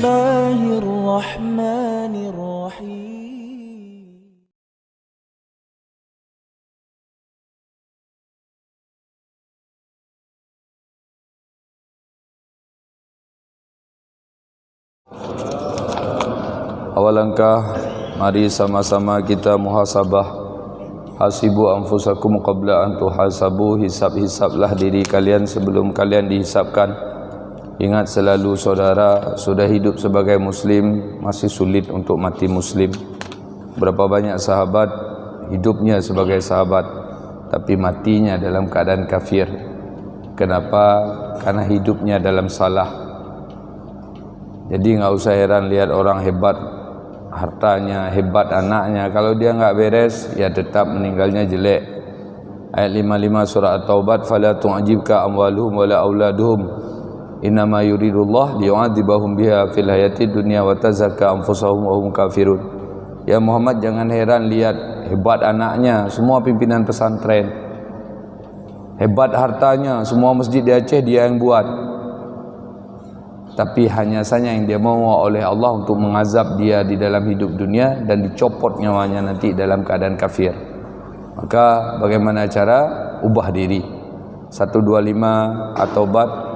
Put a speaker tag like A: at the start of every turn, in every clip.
A: الله الرحمن الرحيم.
B: Awal langkah, mari sama-sama kita muhasabah. Hasibu anfusakum qabla an tuhasabu. Hisab-hisablah diri kalian sebelum kalian dihisabkan. Ingat selalu saudara, sudah hidup sebagai muslim, masih sulit untuk mati muslim. Berapa banyak sahabat hidupnya sebagai sahabat, tapi matinya dalam keadaan kafir. Kenapa? Karena hidupnya dalam salah. Jadi enggak usah heran lihat orang hebat hartanya, hebat anaknya, kalau dia enggak beres, ya tetap meninggalnya jelek. Ayat 55 surah At-Taubat, fala tu'jibka amwaluhum wala auladuhum innama yuridullah liyu'adzibahum biha fil hayatid dunya wa tazakka anfusahum wa hum kafirun. Ya Muhammad, jangan heran lihat hebat anaknya, semua pimpinan pesantren. Hebat hartanya, semua masjid di Aceh dia yang buat. Tapi hanya saja yang dia mau oleh Allah untuk mengazab dia di dalam hidup dunia dan dicopot nyawanya nanti dalam keadaan kafir. Maka bagaimana cara? Ubah diri. 125 At-Taubat.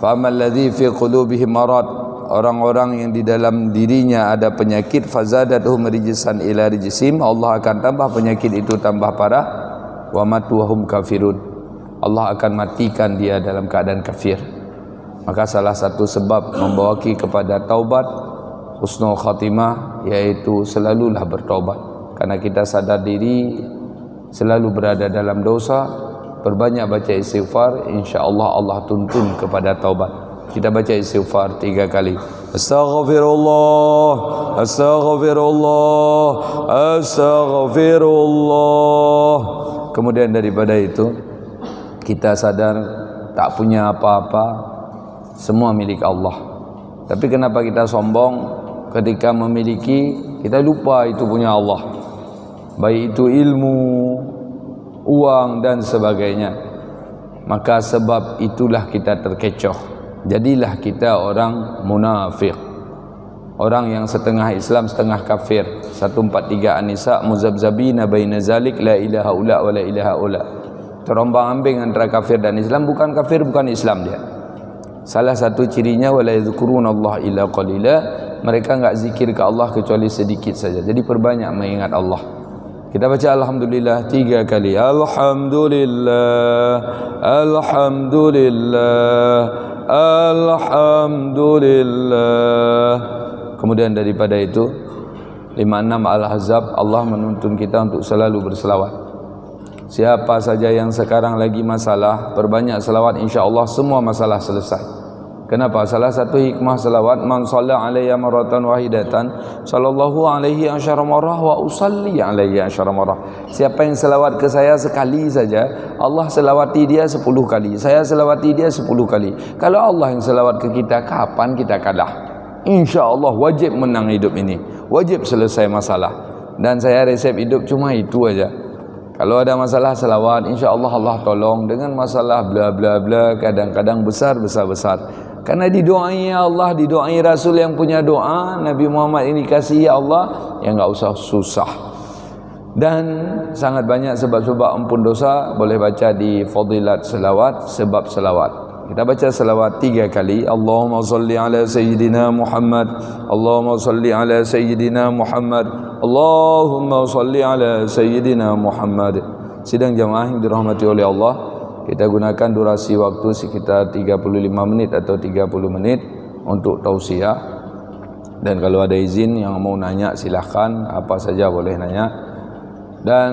B: Fa'amal ladzi fi qulubihim marad, orang-orang yang di dalam dirinya ada penyakit, fazadatuhum rijsan ila rijsim, Allah akan tambah penyakit itu tambah parah. Wa matu wa hum kafirun, Allah akan matikan dia dalam keadaan kafir. Maka salah satu sebab membawa kepada taubat, husnul khatimah, yaitu selalulah bertaubat. Karena kita sadar diri selalu berada dalam dosa. Perbanyak baca istighfar, insya-Allah Allah tuntun kepada taubat. Kita baca istighfar 3 kali. Astaghfirullah, astaghfirullah, astaghfirullah. Kemudian daripada itu kita sadar tak punya apa-apa, semua milik Allah. Tapi kenapa kita sombong? Ketika memiliki, kita lupa itu punya Allah. Baik itu ilmu, uang dan sebagainya. Maka sebab itulah kita terkecoh. Jadilah kita orang munafik, orang yang setengah Islam setengah kafir. 143 An-Nisa, muzabzabina baina zalik, la ilaha ula wa la ilaha ula. Terombang-ambing antara kafir dan Islam. Bukan kafir, bukan Islam dia. Salah satu cirinya, wala yadhkurunallaha illa qalila, mereka enggak zikir ke Allah kecuali sedikit saja. Jadi perbanyak mengingat Allah. Kita baca alhamdulillah 3 kali. Alhamdulillah, alhamdulillah, alhamdulillah. Kemudian daripada itu 56 Al-Ahzab, Allah menuntun kita untuk selalu berselawat. Siapa saja yang sekarang lagi masalah, perbanyak selawat, insya-Allah semua masalah selesai. Kenapa? Salah satu hikmah selawat, man shalla alayya maratan wahidatan sallallahu alaihi asyara marrah wa usalli alaihi asyara marrah. Siapa yang selawat ke saya sekali saja, Allah selawati dia 10 kali, saya selawati dia 10 kali. Kalau Allah yang selawat ke kita, kapan kita kalah? Insya-Allah wajib menang hidup ini, wajib selesai masalah. Dan saya resep hidup cuma itu aja. Kalau ada masalah selawat, insya-Allah Allah tolong. Dengan masalah bla bla bla, kadang-kadang besar. Karena didoai Allah, didoai Rasul yang punya doa, Nabi Muhammad ini kasih ya Allah, yang enggak usah susah. Dan sangat banyak sebab-sebab ampun dosa, boleh baca di Fadilat Selawat, sebab selawat. Kita baca selawat 3 kali. Allahumma salli ala sayyidina Muhammad, Allahumma salli ala sayyidina Muhammad, Allahumma salli ala sayyidina Muhammad. Sidang jamaah yang dirahmati oleh Allah, kita gunakan durasi waktu sekitar 35 menit atau 30 menit untuk tausiah. Dan kalau ada izin yang mau nanya silahkan, apa saja boleh nanya. Dan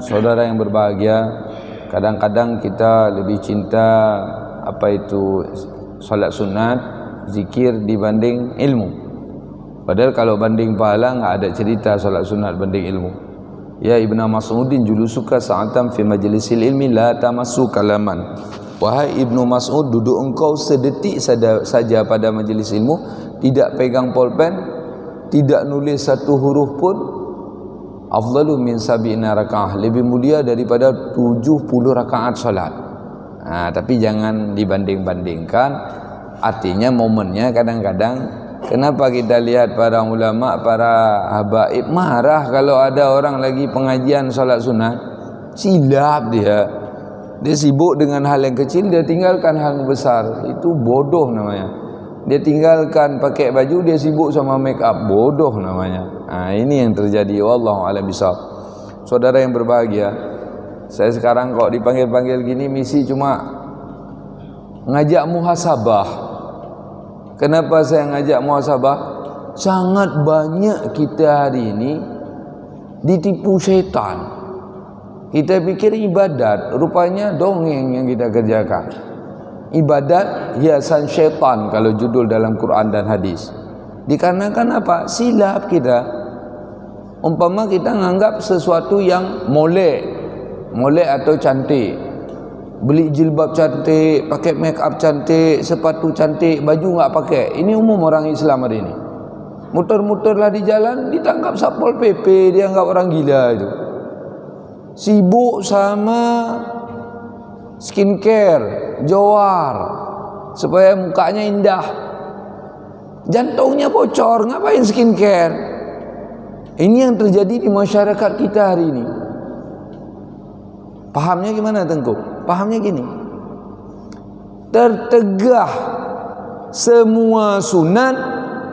B: saudara yang berbahagia, kadang-kadang kita lebih cinta apa itu salat sunat, zikir dibanding ilmu. Padahal kalau banding pahala enggak ada cerita salat sunat banding ilmu. Ya Ibnu Mas'udin julusuka sa'atan fi majlisil ilmi la tamassu kalaman. Wahai Ibnu Mas'ud, duduk engkau sedetik saja pada majlis ilmu, tidak pegang pulpen, tidak nulis satu huruf pun, afdalu min sab'ina rakaah, lebih mulia daripada 70 rakaat salat. Tapi jangan dibanding-bandingkan. Artinya momennya kadang-kadang Kenapa kita lihat para ulama, para habaib marah kalau ada orang lagi pengajian solat sunat? Silap dia. Dia sibuk dengan hal yang kecil, dia tinggalkan hal yang besar. Itu bodoh namanya. Dia tinggalkan pakai baju, dia sibuk sama make up. Bodoh namanya. Ini yang terjadi. Wallahu a'lam bishawab. Saudara yang berbahagia, saya sekarang kok dipanggil-panggil gini misi cuma ngajak muhasabah. Kenapa saya ngajak muhasabah? Sangat banyak kita hari ini ditipu syaitan. Kita pikir ibadat, rupanya dongeng yang kita kerjakan. Ibadat hiasan syaitan kalau judul dalam Quran dan hadis. Dikarenakan apa? Silap kita. Umpama kita menganggap sesuatu yang molek atau cantik. Beli jilbab cantik, pakai make up cantik, sepatu cantik, baju enggak pakai. Ini umum orang Islam hari ini. Muter-muterlah di jalan, ditangkap Satpol PP, dia anggap orang gila itu. Sibuk sama skincare, jawar, supaya mukanya indah. Jantungnya bocor, ngapain skincare? Ini yang terjadi di masyarakat kita hari ini. Pahamnya gimana Tengku? Pahamnya gini, tertegah semua sunat,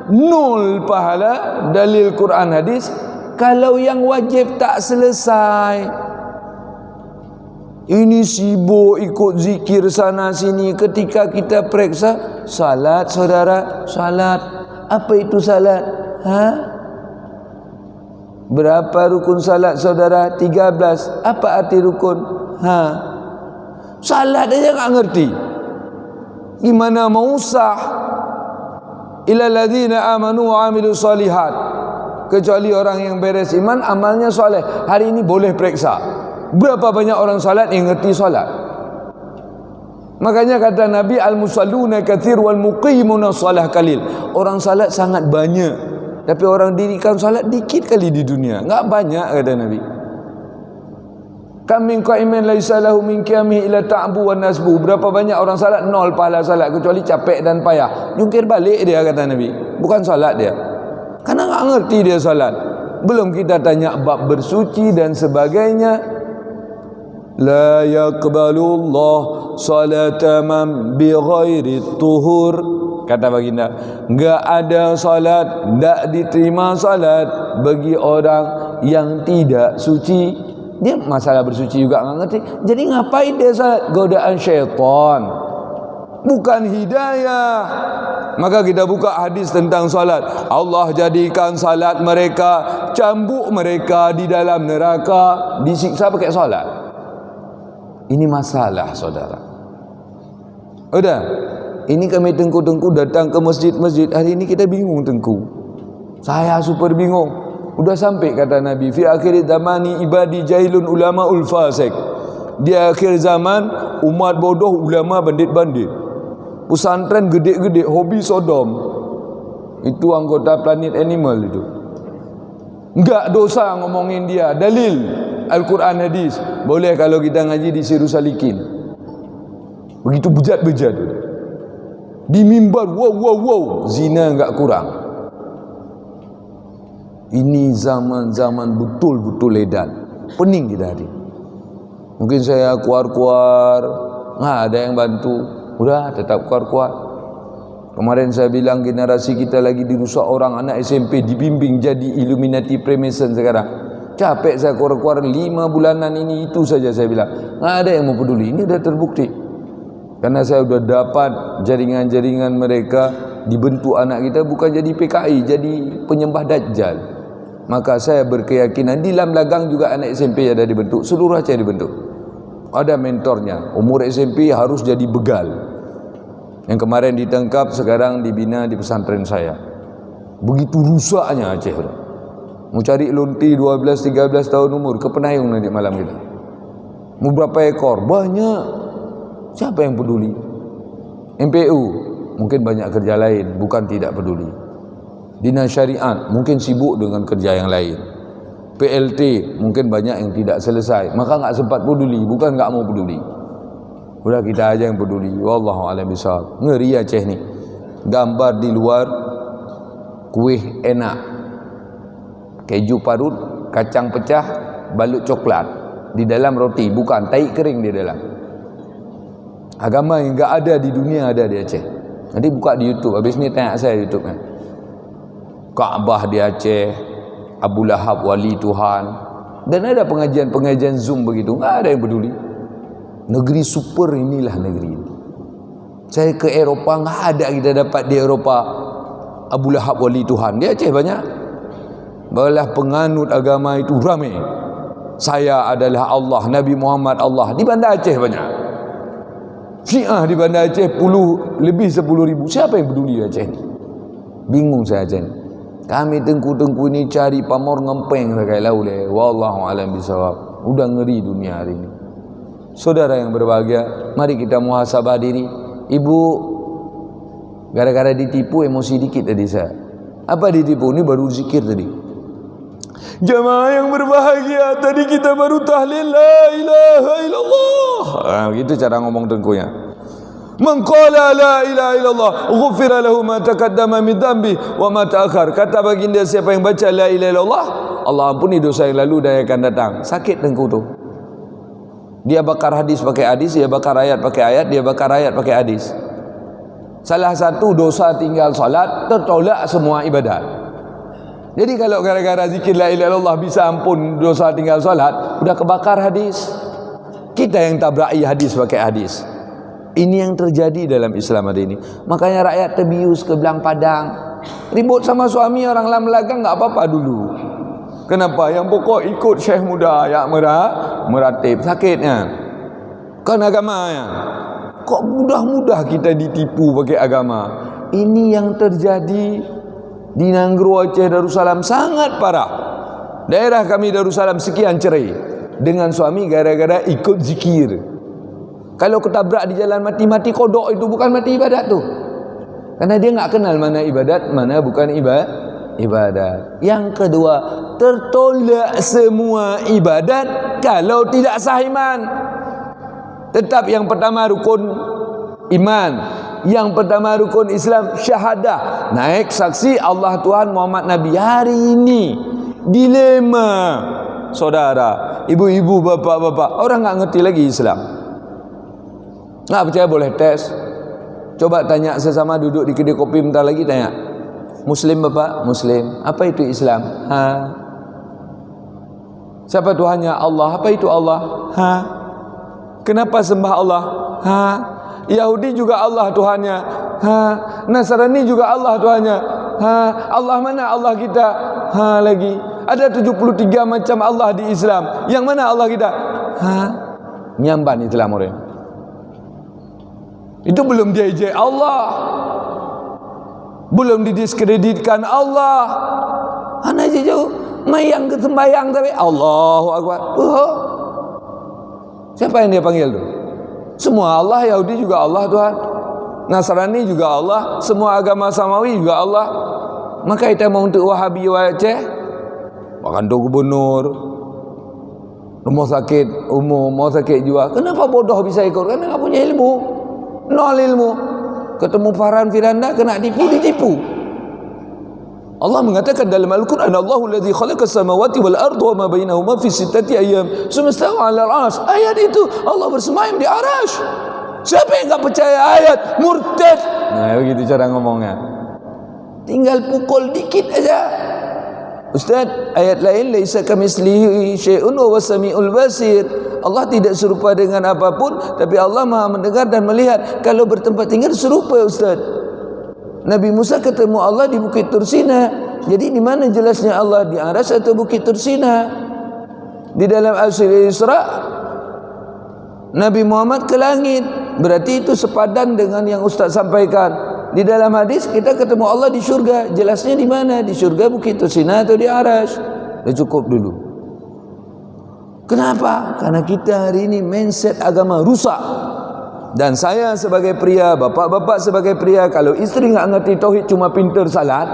B: nol pahala dalil Quran hadis. Kalau yang wajib tak selesai, ini sibuk ikut zikir sana sini. Ketika kita periksa salat, saudara, salat. Apa itu salat? Berapa rukun salat saudara? 13. Apa arti rukun? Salat aja tak ngerti. Gimana mau sah? Ilal ladzina amanu wa amilus solihat. Kecuali orang yang beres iman, amalnya soleh. Hari ini boleh periksa berapa banyak orang salat yang ngerti salat. Makanya kata Nabi, al-musalluna katsir wal muqimuna shalah qalil. Orang salat sangat banyak, tapi orang dirikan salat dikit kali di dunia. Enggak banyak kata Nabi. Kam min qa'imin laisa lahu min qiyamihi ila ta'bu wan nasbu. Berapa banyak orang salat, nol pahala salat kecuali capek dan payah. Jungkir balik dia kata Nabi. Bukan salat dia. Karena enggak ngerti dia salat. Belum kita tanya bab bersuci dan sebagainya. La yaqbalullah salata man bi ghairi tuhur. Kata baginda, enggak ada salat, enggak diterima salat bagi orang yang tidak suci. Dia masalah bersuci juga enggak ngerti. Jadi ngapain dia salat? Godaan syaitan, bukan hidayah. Maka kita buka hadis tentang salat. Allah jadikan salat mereka, cambuk mereka di dalam neraka, disiksa pakai salat. Ini masalah saudara. Udah, ini kami Tengku datang ke masjid-masjid. Hari ini kita bingung Tengku. Saya super bingung. Udah sampai kata Nabi, fi akhir zamani ibadi jahilun ulama ul fasik. Di akhir zaman umat bodoh, ulama bandit-bandit. Pesantren gede-gede, hobi Sodom. Itu anggota Planet Animal itu. Enggak dosa ngomongin dia. Dalil Al-Quran hadis. Boleh kalau kita ngaji di Sirusalikin. Begitu bejat-bejat. Di mimbar, wow. Zina enggak kurang. Ini zaman-zaman betul-betul edan. Pening kita hari. Mungkin saya keluar-keluar, nggak ada yang bantu. Udah tetap keluar-keluar. Kemarin saya bilang generasi kita lagi dirusak orang, anak SMP dibimbing jadi Illuminati Freemason sekarang. Capek saya keluar-keluar 5 bulanan ini, itu saja saya bilang. Nggak ada yang mau peduli. Ini udah terbukti. Karena saya sudah dapat jaringan-jaringan mereka, dibentuk anak kita bukan jadi PKI, jadi penyembah Dajjal. Maka saya berkeyakinan di Lam Lagang juga anak SMP ada dibentuk, seluruh Aceh dibentuk. Ada mentornya, umur SMP harus jadi begal. Yang kemarin ditangkap sekarang dibina di pesantren saya. Begitu rusaknya Aceh. Mau cari lonti 12-13 tahun umur ke Penayung nanti malam kita. Mau berapa ekor? Banyak. Siapa yang peduli? MPU mungkin banyak kerja lain, bukan tidak peduli. Dinas Syariat mungkin sibuk dengan kerja yang lain. PLT mungkin banyak yang tidak selesai, maka enggak sempat peduli, bukan enggak mau peduli. Udah kita aja yang peduli. Wallahu a'lam bishawab. Ngeri Aceh ni. Gambar di luar kuih enak, keju parut, kacang pecah, balut coklat di dalam roti, bukan tahi kering di dalam. Agama yang enggak ada di dunia ada di Aceh. Nanti buka di YouTube, habis ni tanya saya YouTube-nya. Kaabah di Aceh, Abu Lahab wali Tuhan, dan ada pengajian-pengajian Zoom begitu, enggak ada yang peduli. Negeri super inilah negeri ini. Saya ke Eropah, enggak ada kita dapat di Eropah Abu Lahab wali Tuhan. Di Aceh banyak. Balah penganut agama itu ramai. Saya adalah Allah, Nabi Muhammad Allah. Di Bandar Aceh banyak. Syiah di Bandar Aceh lebih 10,000. Siapa yang peduli Aceh ni? Bingung saya Aceh ni. Kami tengku-tengku ni cari pamor ngempeng sakai laule. Wallahu alam bisawab. Udah ngeri dunia hari ini. Saudara yang berbahagia, mari kita muhasabah diri. Ibu gara-gara ditipu emosi dikit tadi saya. Apa ditipu? Ini baru zikir tadi. Jamaah yang berbahagia, tadi kita baru tahlil la ilaha illallah. Gitu cara ngomong tengkunya. Man qala la ilaha illallah ghufira lahu ma taqaddama min dhanbi wa ma ta'akhkhar. Kata baginda, siapa yang baca la ilaha illallah, Allah ampuni dosa yang lalu dan yang akan datang. Sakit tengku tu. Dia bakar hadis pakai hadis, dia bakar ayat pakai ayat, dia bakar ayat pakai hadis. Salah satu dosa tinggal salat, tertolak semua ibadat. Jadi kalau gara-gara zikir la ilaha illallah bisa ampun dosa tinggal salat, udah kebakar hadis. Kita yang tabraki hadis pakai hadis. Ini yang terjadi dalam Islam hari ini. Makanya rakyat terbius ke belang padang. Ribut sama suami orang lam lagang enggak apa-apa dulu. Kenapa? Yang pokok ikut syekh muda yang meratib, sakitnya. Kan agamanya. Kok mudah-mudah kita ditipu pakai agama. Ini yang terjadi di Nanggro Aceh Darussalam sangat parah. Daerah kami Darussalam sekian cerai dengan suami gara-gara ikut zikir. Kalau ketabrak di jalan mati-mati kodok itu bukan mati ibadat tu. Karena dia enggak kenal mana ibadat, mana bukan ibadat. Yang kedua, tertolak semua ibadat kalau tidak sah iman. Tetap yang pertama rukun iman, yang pertama rukun Islam syahadah, naik saksi Allah Tuhan Muhammad Nabi. Hari ini dilema saudara, ibu-ibu, bapak-bapak, orang enggak ngerti lagi Islam. Enggak percaya boleh tes. Coba tanya sesama duduk di kedai kopi bentar lagi, tanya, Muslim bapak? Muslim. Apa itu Islam? Siapa Tuhannya? Allah. Apa itu Allah? Kenapa sembah Allah? Yahudi juga Allah Tuhannya. Nasrani juga Allah Tuhannya. Allah mana Allah kita? Lagi. Ada 73 macam Allah di Islam. Yang mana Allah kita? Nyamban Islam orang. Itu belum diejek Allah. Belum didiskreditkan Allah. Ana aja jauh mayang ke sembayang tapi Allahu Akbar. Siapa yang dia panggil tu? Semua Allah. Yahudi juga Allah Tuhan, Nasrani juga Allah, semua agama samawi juga Allah. Maka kita mau untuk Wahabi Aceh, makan tu gubernur, rumah sakit umum, mau sakit jiwa. Kenapa bodoh bisa ikut? Karena enggak punya ilmu, nol ilmu. Ketemu Farhan Firanda kena ditipu. Allah mengatakan dalam Al-Quran, Allahu alladhi khalaqas samawati wal arda wa ma bainahuma fi sittati ayyam tsumma istawa 'alal 'arsy. Ayat itu Allah bersemayam di arasy. Siapa yang enggak percaya ayat murtad. Nah, begitu cara ngomongnya. Tinggal pukul dikit aja. Ustaz, ayat lain laisa kamitslihi syai'un wa huwas samiul basir. Allah tidak serupa dengan apapun, tapi Allah Maha mendengar dan melihat. Kalau bertempat tinggal serupa Ustaz. Nabi Musa ketemu Allah di Bukit Tursina. Jadi di mana jelasnya Allah, di Aras atau Bukit Tursina? Di dalam Al-Isra Nabi Muhammad ke langit. Berarti itu sepadan dengan yang Ustaz sampaikan. Di dalam hadis kita ketemu Allah di syurga. Jelasnya di mana? Di syurga Bukit Tursina atau di Aras? Dah cukup dulu. Kenapa? Karena kita hari ini mindset agama rusak. Dan saya sebagai pria, bapak-bapak sebagai pria, kalau isteri enggak ngerti tauhid, cuma pintar salat,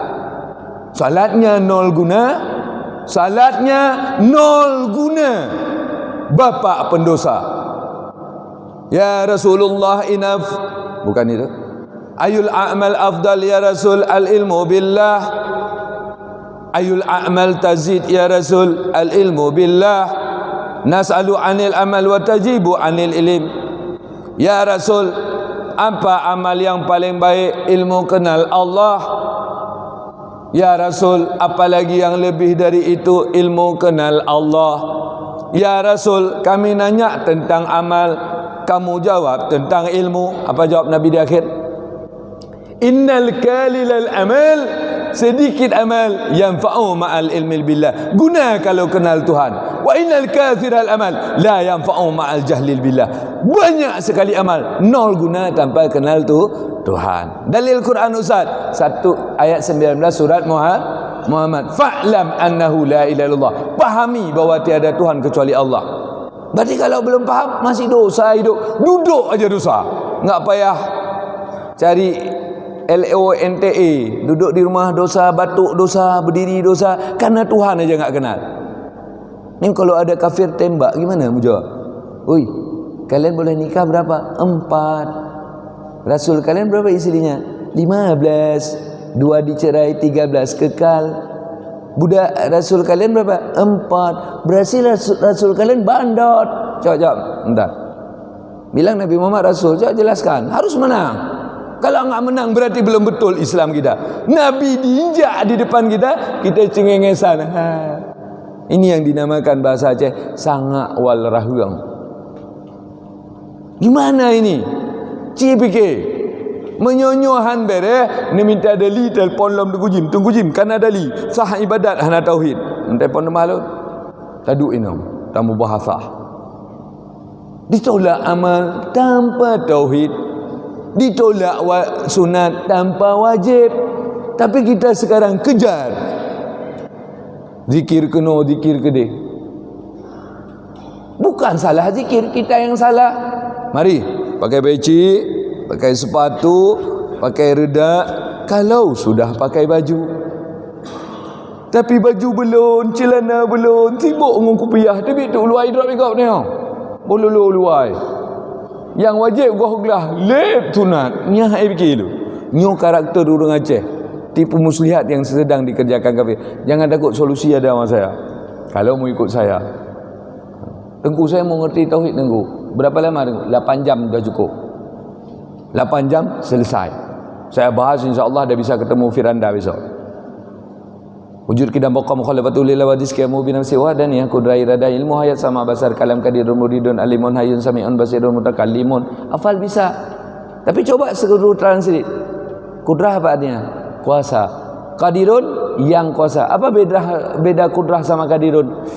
B: salatnya nol guna, salatnya nol guna. Bapak pendosa. Ya Rasulullah inaf. Bukan itu. Ayul a'mal afdal ya Rasul? Al-ilmu billah. Ayul a'mal tazid ya Rasul? Al-ilmu billah. Nas'alu anil amal wa tajibu anil ilim. Ya Rasul, apa amal yang paling baik? Ilmu kenal Allah. Ya Rasul, apalagi yang lebih dari itu? Ilmu kenal Allah. Ya Rasul, kami nanya tentang amal, kamu jawab tentang ilmu. Apa jawab Nabi di akhir? Innal kalilal amal, sedikit amal, yanfa'u ma'al ilmi billah, guna kalau kenal Tuhan. Wa innal kathiral amal la yanfa'u ma'al jahlil billah, banyak sekali amal, nol guna tanpa kenal Tuhan. Dalil Quran Ustaz, 1 ayat 19 surat Muhammad. Fa'lam annahu la ilaha illallah, pahami bahawa tiada Tuhan kecuali Allah. Berarti kalau belum faham, masih dosa hidup, duduk aja dosa. Enggak payah cari LONTE, duduk di rumah dosa, batuk dosa, berdiri dosa, karena Tuhan aja enggak kenal. Ni kalau ada kafir tembak gimana mu jawab? Oi, kalian boleh nikah berapa? 4. Rasul kalian berapa isterinya? 15. 2 dicerai, 13 kekal. Budak Rasul kalian berapa? 4. Berarti Rasul kalian bandot. Jawab, bentar. Bilang Nabi Muhammad Rasul, jawab jelaskan. Harus menang. Kalau enggak menang berarti belum betul Islam kita. Nabi diinjak di depan kita, kita cengengesan. Ini yang dinamakan bahasa Aceh sangak wal rahuang. Gimana ini? Cik fikir menyonyohan bere, ni minta dali telefon lom tunggu jim kan ada dali sah ibadat hana tauhid. Telefon malu. Tadu inam, tamu bahasa. Ditolak amal tanpa tauhid. Ditolak sunat tanpa wajib. Tapi kita sekarang kejar zikir kena, zikir kedeh. Bukan salah zikir, kita yang salah. Mari pakai peci, pakai sepatu, pakai reda. Kalau sudah pakai baju, tapi baju belum, celana belum, sibuk dengan kopiah, tapi tu luai drop ikut ni. Boleh luai. Yang wajib gua gelah lep sunat. Nya ai fikir tu. Nyo karakter orang Aceh. Tipu muslihat yang sedang dikerjakan kafir. Jangan takut, solusi ada sama saya. Kalau mau ikut saya. Tengku saya mau ngerti tauhid tengku. Berapa lama tengku? 8 jam dah cukup. 8 jam selesai. Saya bahas insya-Allah dah bisa ketemu Firanda besok. Wujud kidam baqa mukhalafatul lil wadis qiyamu bi nafsi wa dan ya qudrai rada ilmu hayat sama basar kalam kadirun muridun alimun hayyun samiun basirun mutakallimun. Hafal bisa. Tapi coba seluruh translate. Kudrah apa artinya? Kuasa. Qadirun yang kuasa. Apa beda kudrah sama qadirun?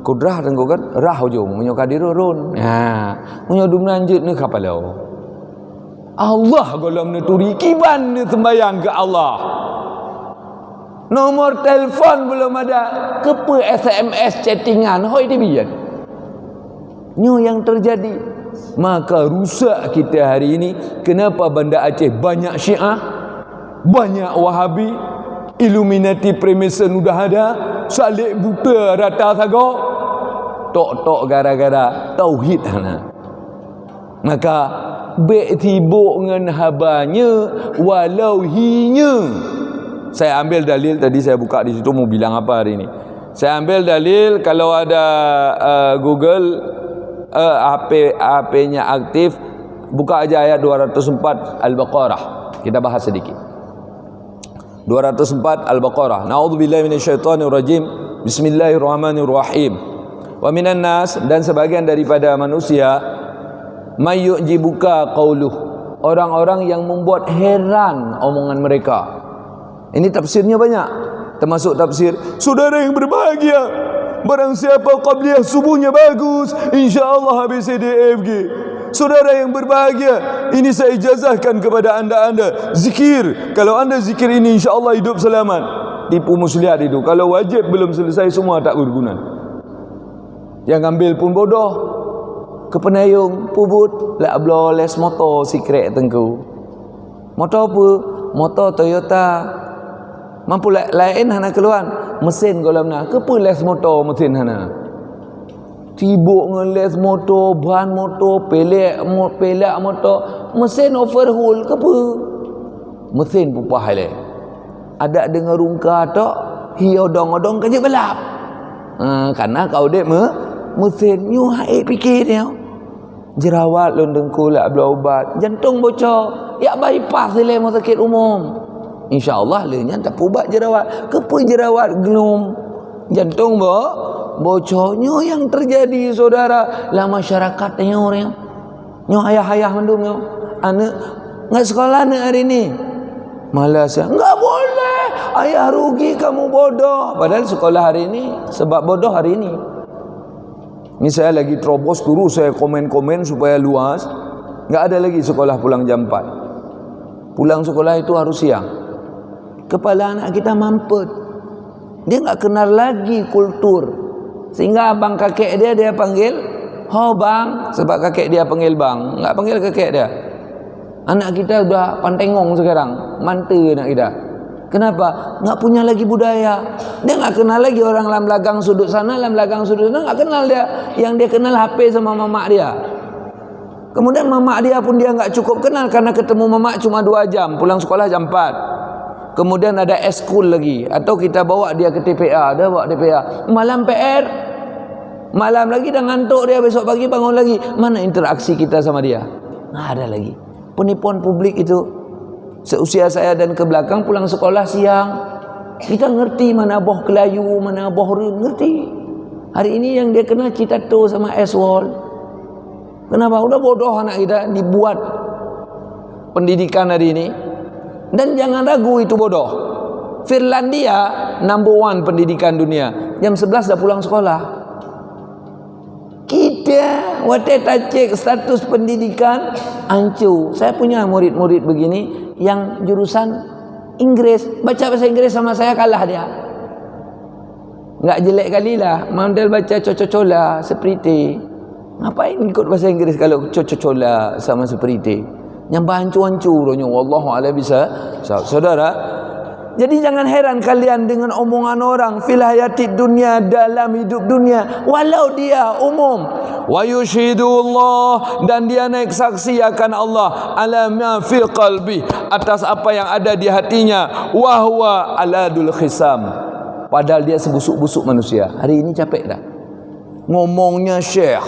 B: Kudrah tengok kan rah ujung munyo qadirun. Munyo dum lanjut ni kapalo. Allah golom ni turi kiban ni sembayang ke Allah. Nomor telefon belum ada, kepe SMS chattingan hoi dia biar. Nyo yang terjadi. Maka rusak kita hari ini. Kenapa Banda Aceh banyak Syiah, banyak Wahabi, Illuminati Freemason udah ada, salik buta rata sago, tok gara-gara tauhid hana. Maka baik tibuk dengan habanya walau hinya. Saya ambil dalil tadi, saya buka di situ mau bilang apa hari ini. Saya ambil dalil kalau ada Google HP-nya aktif, buka aja ayat 204 Al-Baqarah. Kita bahas sedikit. 204 Al-Baqarah. Na'udzubillahi minasyaitonir rajim. Bismillahirrahmanirrahim. Wa minan nas, dan sebagian daripada manusia, may yu'jibuka qauluh, orang-orang yang membuat heran omongan mereka. Ini tafsirnya banyak. Termasuk tafsir saudara yang berbahagia, barang siapa qabliyah subuhnya bagus, insya-Allah ABCDFG. Saudara yang berbahagia, ini saya ijazahkan kepada anda zikir. Kalau anda zikir ini insya-Allah hidup selamat. Tipu muslihat itu. Kalau wajib belum selesai semua tak berguna. Yang ambil pun bodoh. Kepenayung pubut lak blo les motor secret tengku. Motor apa? Motor Toyota. Mampu lain hana keluar mesin kolam na. Kepa les motor mesin hana. Sibuk ngeles motor, ban motor, pelak motor, mesin overhaul ke apa? Mesin pupah le. Ada dengar rungka tok, hiodong-odong kerja balap. Karena kau dek mesin nyu hai fikir dia. Jerawat lon dengkul lah bela ubat, jantung bocor, ya bypass le mau sakit umum. Insya-Allah lenya tak ubat jerawat, kepo jerawat gelum. Jantung bocornya yang terjadi saudara lah masyarakatnya orang nyo ayah-ayah mendung nyo anak enggak sekolah anak hari ni malas enggak boleh ayah rugi kamu bodoh padahal sekolah hari ni sebab bodoh hari ni. Ini saya lagi terobos terus saya komen-komen supaya luas. Enggak ada lagi sekolah pulang jam 4. Pulang sekolah itu harus siang. Kepala anak kita mampet. Dia enggak kenal lagi kultur. Sehingga abang kakek dia panggil ho bang, sebab kakek dia panggil bang, enggak panggil kakek dia. Anak kita udah pantengong sekarang, mante anak kita. Kenapa? Enggak punya lagi budaya. Dia enggak kenal lagi orang lam lagang sudut sana, lam lagang sudut sana, enggak kenal dia. Yang dia kenal HP sama mamak dia. Kemudian mamak dia pun dia enggak cukup kenal karena ketemu mamak cuma 2 jam, pulang sekolah jam 4. Kemudian ada eskul lagi, atau kita bawa dia ke TPA, dia bawa TPA. Malam PR, malam lagi dah ngantuk dia, besok pagi bangun lagi. Mana interaksi kita sama dia? Nggak ada lagi. Penipuan publik itu. Seusia saya dan ke belakang pulang sekolah siang, kita ngerti mana boh Kelayu, mana boh Run, ngerti. Hari ini yang dia kena Citato sama Eswol. Kenapa? Udah bodoh anak kita dibuat pendidikan hari ini. Dan jangan ragu itu bodoh. Finlandia number 1 pendidikan dunia. Jam 11 dah pulang sekolah. Kita waktu cek status pendidikan hancur. Saya punya murid-murid begini yang jurusan Inggris, baca bahasa Inggris sama saya kalah dia. Enggak jelek kali lah. Model baca cococola seperti. Ngapain ikut bahasa Inggris kalau cococola sama seperti? Yang hancur-hancurnya wallahu a'lam bisa. Saudara, jadi jangan heran kalian dengan omongan orang fil hayatid dunya, dalam hidup dunia, walau dia umum. Wa yushhidullah, dan dia naik saksi akan Allah ala ma fi qalbi, atas apa yang ada di hatinya. Wa huwa aladul khisam, padahal dia sebusuk-busuk manusia. Hari ini capek dah ngomongnya syekh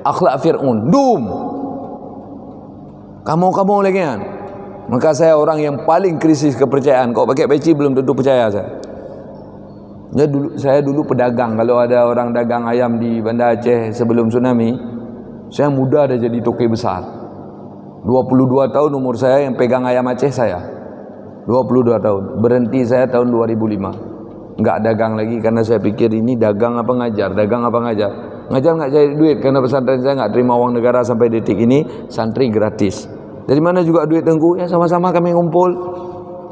B: akhlak Fir'aun dum. Kamu lagi kan? Maka saya orang yang paling krisis kepercayaan. Kau pakai peci belum tentu percaya saya. Saya dulu pedagang. Kalau ada orang dagang ayam di Banda Aceh sebelum tsunami, saya muda dah jadi toke besar. 22 tahun umur saya, yang pegang ayam Aceh saya. 22 tahun. Berhenti saya tahun 2005. Enggak dagang lagi karena saya pikir ini dagang apa ngajar, dagang apa ngajar. Ngajar enggak cari duit karena pesantren saya enggak terima uang negara sampai detik ini, santri gratis. Dari mana juga duit Tengku? Ya sama-sama kami ngumpul.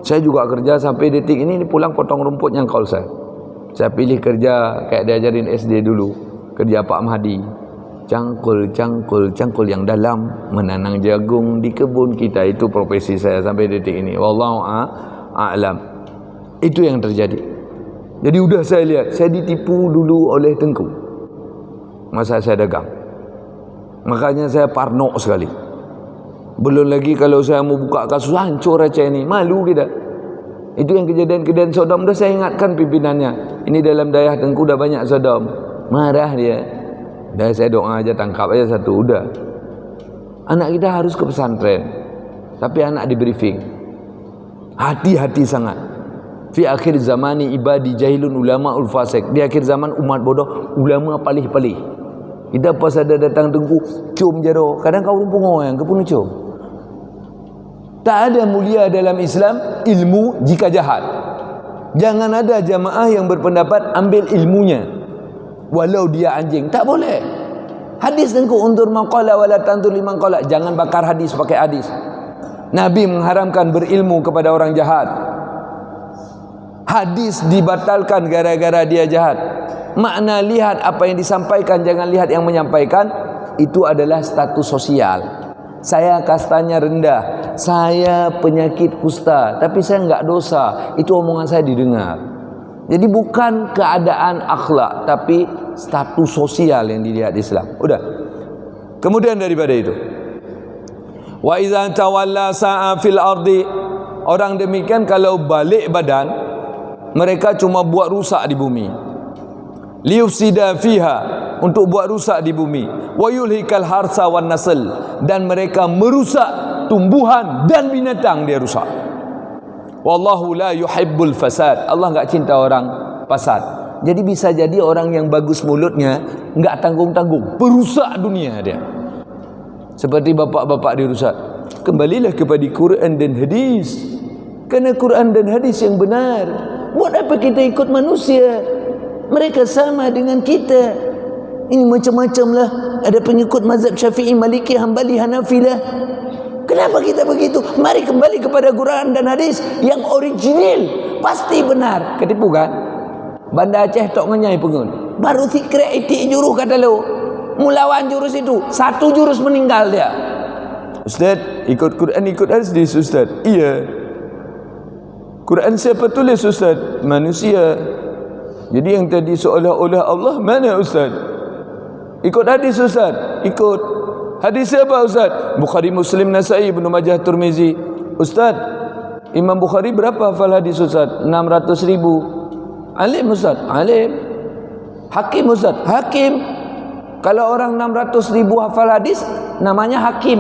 B: Saya juga kerja sampai detik ini pulang potong rumput yang call saya. Saya pilih kerja kayak diajarin SD dulu, kerja Pak Mahdi. Cangkul yang dalam, menanam jagung di kebun kita, itu profesi saya sampai detik ini. Wallahu a'lam. Itu yang terjadi. Jadi udah saya lihat, saya ditipu dulu oleh Tengku masa saya dagang. Makanya saya parno sekali. Belum lagi kalau saya mau buka kasus, hancur Aceh ini, malu kita. Itu yang kejadian-kejadian Sodom. Dah saya ingatkan pimpinannya, ini dalam dayah Tengku dah banyak Sodom. Marah dia. Dah saya doa aja, tangkap aja satu, udah. Anak kita harus ke pesantren, tapi anak di briefing. Hati-hati sangat. Fi akhir zamani ibadi jahilun ulama ul fasik. Di akhir zaman umat bodoh, ulama palih-palih. Kita pas ada datang Tengku, cium jaro. Kadang kau rumpung orang ke pun cium. Tak ada mulia dalam Islam ilmu jika jahat. Jangan ada jamaah yang berpendapat ambil ilmunya walau dia anjing, tak boleh. Hadis Tengku undur maqala wala tantur liman qala. Jangan bakar hadis pakai hadis. Nabi mengharamkan berilmu kepada orang jahat. Hadis dibatalkan gara-gara dia jahat. Makna lihat apa yang disampaikan, jangan lihat yang menyampaikan. Itu adalah status sosial. Saya kastanya rendah, saya penyakit kusta, tapi saya enggak dosa. Itu omongan saya didengar. Jadi bukan keadaan akhlak, tapi status sosial yang dilihat Islam. Udah. Kemudian daripada itu, wa idza tawalla sa'a fil ardi, orang demikian kalau balik badan, mereka cuma buat rusak di bumi. Liyufsida fiha, untuk buat rusak di bumi. Wa yulhikal harsa wan nasl, dan mereka merusak tumbuhan dan binatang, dia rusak. Wallahu la yuhibbul fasad, Allah enggak cinta orang fasad. Jadi bisa jadi orang yang bagus mulutnya enggak tanggung-tanggung, perusak dunia dia. Seperti bapak-bapak dirusak. Kembalilah kepada Quran dan hadis. Kerana Quran dan hadis yang benar. Buat apa kita ikut manusia? Mereka sama dengan kita. Ini macam-macam lah. Ada pengikut mazhab Syafi'i, Maliki, Hambali, Hanafi lah. Kenapa kita begitu? Mari kembali kepada Quran dan hadis yang original. Pasti benar. Ketipu kan? Banda Aceh tok nganyai pengun. Baru sikret itik juruh kata lo. Mulawan jurus itu. Satu jurus meninggal dia. Ustaz, ikut Quran, ikut hadis Ustaz. Iya. Quran siapa tulis Ustaz? Manusia. Jadi yang tadi seolah-olah Allah, mana Ustaz? Ikut hadis Ustaz? Ikut. Hadis siapa Ustaz? Bukhari, Muslim, Nasai, Ibnu Majah, Tirmizi. Ustaz, Imam Bukhari berapa hafal hadis Ustaz? 600,000. Alim Ustaz? Alim. Hakim Ustaz? Hakim. Kalau orang 600,000 hafal hadis, namanya hakim.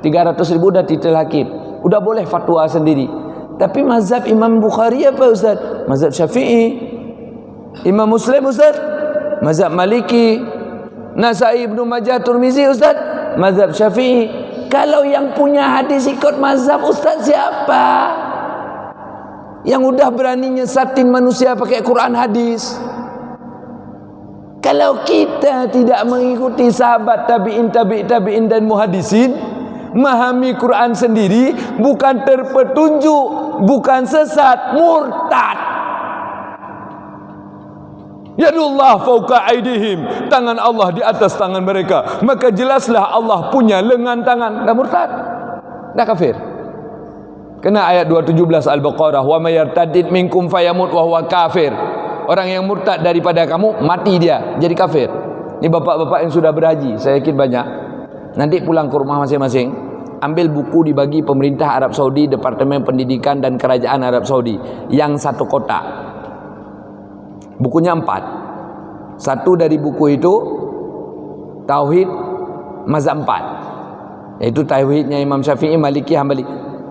B: 300,000 dah titel hakim. Udah boleh fatwa sendiri. Tapi mazhab Imam Bukhari apa Ustaz? Mazhab Syafi'i. Imam Muslim Ustaz? Mazhab Maliki. Nasai, Ibnu Majah, Tirmizi Ustaz? Mazhab Syafi'i. Kalau yang punya hadis ikut mazhab Ustaz siapa? Yang udah berani nyesatin manusia pakai Quran hadis. Kalau kita tidak mengikuti sahabat tabi'in, tabi'in dan muhadisin, memahami Quran sendiri, bukan terpetunjuk, bukan sesat, murtad. Yadullah fauqa aidihim, tangan Allah di atas tangan mereka, maka jelaslah Allah punya lengan tangan. Dah murtad, dah kafir. Kena ayat 217 Al-Baqarah, wa may yartadid minkum fayamut wa huwa kafir. Orang yang murtad daripada kamu, mati dia, jadi kafir. Ini bapak-bapak yang sudah berhaji, saya yakin banyak. Nanti pulang ke rumah masing-masing, ambil buku dibagi pemerintah Arab Saudi, Departemen Pendidikan dan Kerajaan Arab Saudi, yang satu kotak. Bukunya 4. Satu dari buku itu Tauhid mazhab 4, yaitu Tauhidnya Imam Syafi'i, Maliki, Hambali.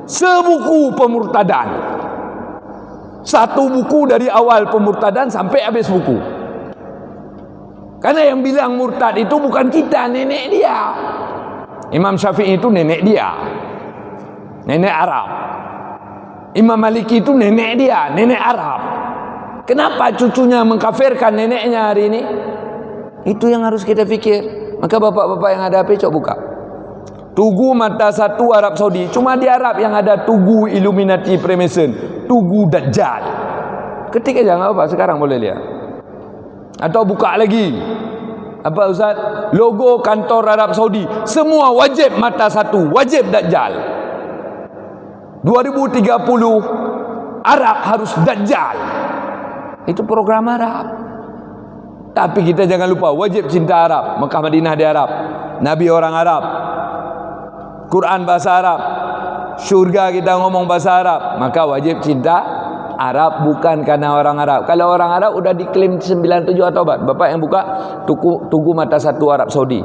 B: Sebuku pemurtadan. Satu buku dari awal pemurtadan sampai habis buku. Karena yang bilang murtad itu bukan kita, nenek dia. Imam Syafi'i itu nenek dia, nenek Arab. Imam Maliki itu nenek dia, nenek Arab. Kenapa cucunya mengkafirkan neneknya hari ini? Itu yang harus kita fikir. Maka bapak-bapak yang ada HP, coba buka Tugu Mata 1 Arab Saudi. Cuma di Arab yang ada Tugu Illuminati Freemason, Tugu Dajjal. Ketik aja, nggak apa, sekarang boleh lihat. Atau buka lagi, apa Ustaz? Logo kantor Arab Saudi. Semua wajib Mata 1, wajib Dajjal. 2030 Arab harus Dajjal. Itu program Arab. Tapi kita jangan lupa, wajib cinta Arab. Mekah Madinah di Arab, Nabi orang Arab, Quran bahasa Arab, syurga kita ngomong bahasa Arab. Maka wajib cinta Arab, bukan karena orang Arab. Kalau orang Arab udah diklaim 97 atau Bapak yang buka Tugu Mata 1 Arab Saudi,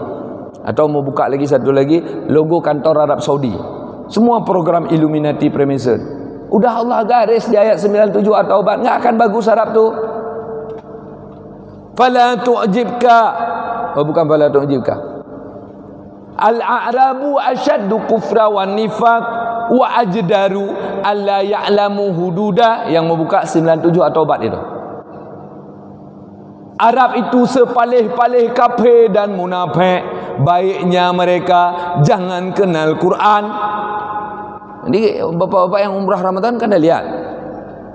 B: atau mau buka lagi satu lagi, logo kantor Arab Saudi. Semua program Illuminati Freemason. Udah Allah garis di ayat 97 At-Taubah, enggak akan bagus Arab tu. Fala tu'jibka, oh bukan fala tu'jibka. Al-a'rabu asyaddu kufra wan nifaq wa ajdaru alla ya'lamu hududa, yang membuka 97 At-Taubah itu. Arab itu sepalih-palih kafir dan munafik. Baiknya mereka jangan kenal Quran. Jadi bapak-bapak yang umrah Ramadan kan dah lihat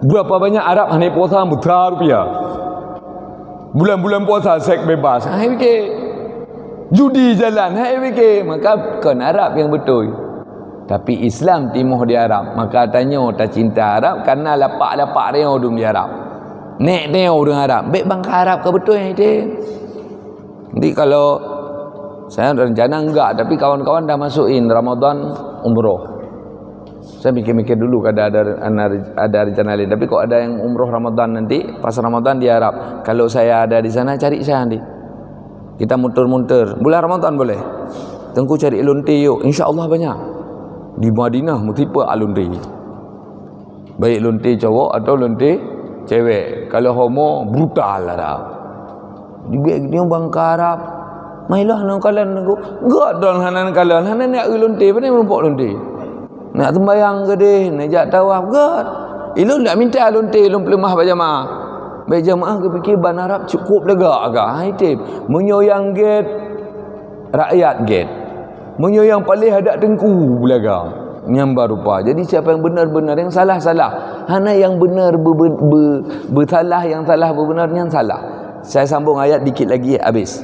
B: berapa banyak Arab hanya puasa mutra rupiah. Bulan-bulan puasa seks bebas. Hai fikir. Judi jalan, hai fikir. Maka kan Arab yang betul. Tapi Islam timuh di Arab. Maka tanya tak cinta Arab karena lapak-lapak dia dum di Arab. Nek neo dengan Arab. Baik bangka Arab ke betul yang itu? Nanti kalau saya rencana enggak, tapi kawan-kawan dah masukin Ramadan umroh. Saya mikir-mikir dulu kada ada rencana lain. Tapi kok ada yang umroh Ramadan nanti, pas Ramadan di Arab. Kalau saya ada di sana, cari saya nanti. Kita muter-muter. Bulan Ramadan boleh. Tengku cari lonte yuk. InsyaAllah banyak. Di Madinah mutipe lonte. Baik lonte cowok atau lonte cewek. Kalau homo brutal lah dah. Dia bangka Arab. Mailah nang kalan aku. Enggak dong hanan kalan. Hanan nak lonte, mana merumpok lonte? Nak sembayang ke deh, nak jak tawaf enggak. Ilun tak minta lonte, ilun pelemah berjamaah. Baik jamaah ke fikir ban Arab cukup lega agak. Hai tip. Menyoyang gate rakyat gate. Menyoyang paling hadap tengku belaga. Nyambar rupa. Jadi siapa yang benar-benar, yang salah-salah. Hana yang benar bersalah, yang salah berbenarnya salah. Saya sambung ayat dikit lagi habis.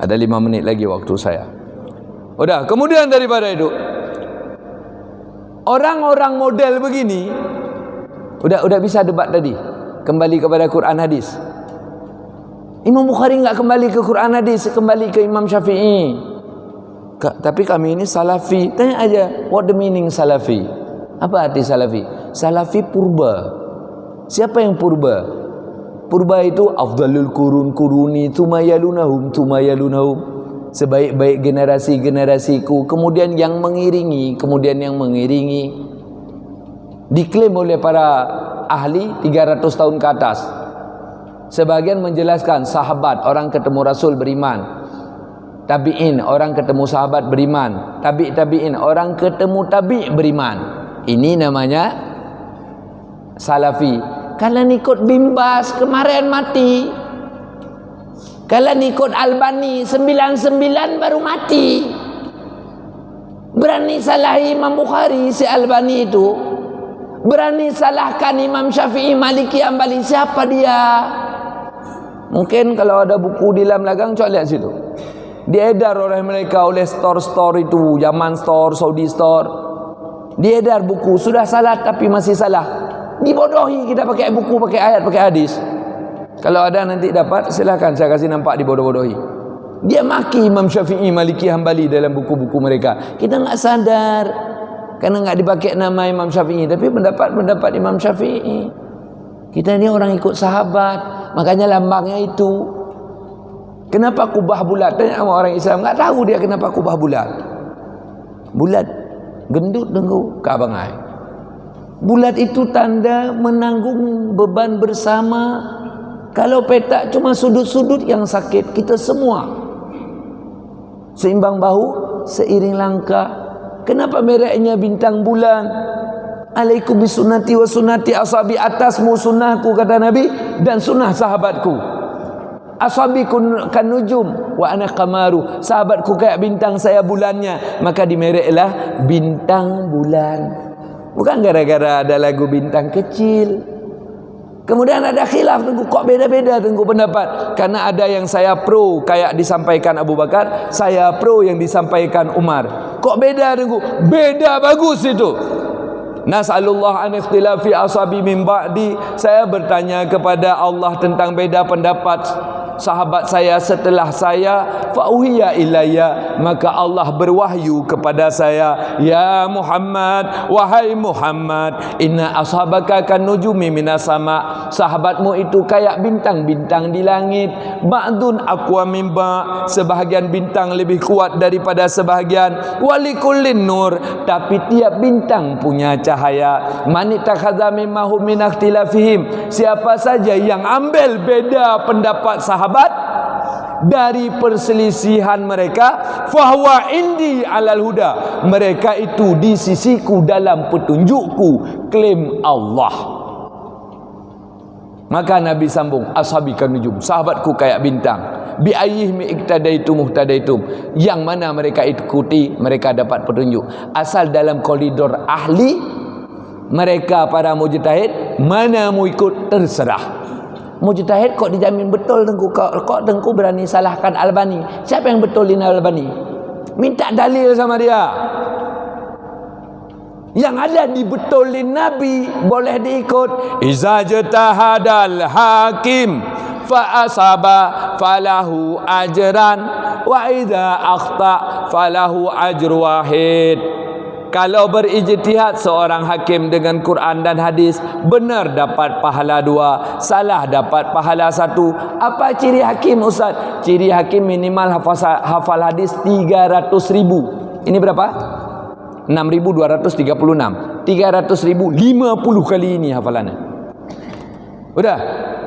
B: Ada 5 minit lagi waktu saya. Udah, kemudian daripada itu, orang-orang model begini udah bisa debat tadi. Kembali kepada Quran hadis. Imam Bukhari enggak kembali ke Quran hadis, kembali ke Imam Syafi'i. Tapi kami ini Salafi. Tanya aja, what the meaning Salafi? Apa arti Salafi? Salafi purba. Siapa yang purba? Purba itu afdalul kuruni tumayalunahum. Sebaik-baik generasi-generasiku, kemudian yang mengiringi. Diklaim oleh para ahli 300 tahun ke atas. Sebagian menjelaskan sahabat, orang ketemu Rasul beriman. Tabi'in, orang ketemu sahabat beriman. Tabi'in, orang ketemu tabi' beriman. Ini namanya Salafi. Kalian ikut Bimbas kemarin mati. Kalian ikut Albani 99 baru mati. Berani salahi Imam Bukhari si Albani itu. Berani salahkan Imam Syafi'i, Maliki, Ambali. Siapa dia? Mungkin kalau ada buku di dalam lagang, coba lihat situ. Diedar oleh mereka, oleh store-store itu, Yaman store, Saudi store. Diedar buku, sudah salah tapi masih salah. Dibodohi kita pakai buku, pakai ayat, pakai hadis. Kalau ada nanti dapat, silakan saya kasih nampak dibodoh-bodohi. Dia maki Imam Syafi'i, Maliki, Hambali dalam buku-buku mereka. Kita enggak sadar karena enggak dipakai nama Imam Syafi'i, tapi pendapat Imam Syafi'i. Kita ni orang ikut sahabat, makanya lambangnya itu. Kenapa kubah bulat? Tanya sama orang Islam, enggak tahu dia kenapa kubah bulat. Bulat gendut dengku ke abangai. Bulat itu tanda menanggung beban bersama. Kalau petak cuma sudut-sudut yang sakit, kita semua seimbang bahu, seiring langkah. Kenapa mereknya bintang bulan? Alaikum bisunnati wa sunnati ashabi, atasmu sunnahku kata Nabi dan sunnah sahabatku. Ashabi kan nujum wa ana qamaru, sahabatku kayak bintang, saya bulannya, maka dimereklah bintang bulan. Bukan gara-gara ada lagu bintang kecil. Kemudian ada khilaf, tunggu kok beda-beda tunggu pendapat. Karena ada yang saya pro kayak disampaikan Abu Bakar, saya pro yang disampaikan Umar. Kok beda tunggu? Beda bagus itu. Nas'alullah an ikhtilafi ashabi min ba'di. Saya bertanya kepada Allah tentang beda pendapat sahabat saya setelah saya. Fauhiya ilayya, maka Allah berwahyu kepada saya, ya Muhammad, wahai Muhammad, inna ashabaka kan nujumi minas sama, sahabatmu itu kayak bintang-bintang di langit. Ba'dun aqwa min ba', sebahagian bintang lebih kuat daripada sebahagian. Walikullin nur, tapi tiap bintang punya cahaya. Man ittakhadha mimma hum min ikhtilafihim, siapa saja yang ambil beda pendapat sahabat dari perselisihan mereka, fahuwa indi alal huda, mereka itu di sisiku dalam petunjukku, klaim Allah. Maka Nabi sambung, ashabikan nujum, sahabatku kayak bintang. Bi ayyihim iktadaitum muhtadaitum, yang mana mereka ikuti mereka dapat petunjuk. Asal dalam koridor ahli mereka para mujtahid, mana mau ikut terserah. Mujtahid kok dijamin betul tengku, kok tengku berani salahkan Albani? Siapa yang betulin Albani? Minta dalil sama dia. Yang ada dibetulin Nabi boleh diikut. Iza jatahadal hakim fa asaba falahu ajran wa idza akhta falahu ajru wahid. Kalau berijtihad seorang hakim dengan Quran dan hadis, benar dapat pahala 2, salah dapat pahala 1. Apa ciri hakim, Ustaz? Ciri hakim minimal hafal hadis 300.000. Ini berapa? 6.236. 300.000 50 kali ini hafalannya. Udah.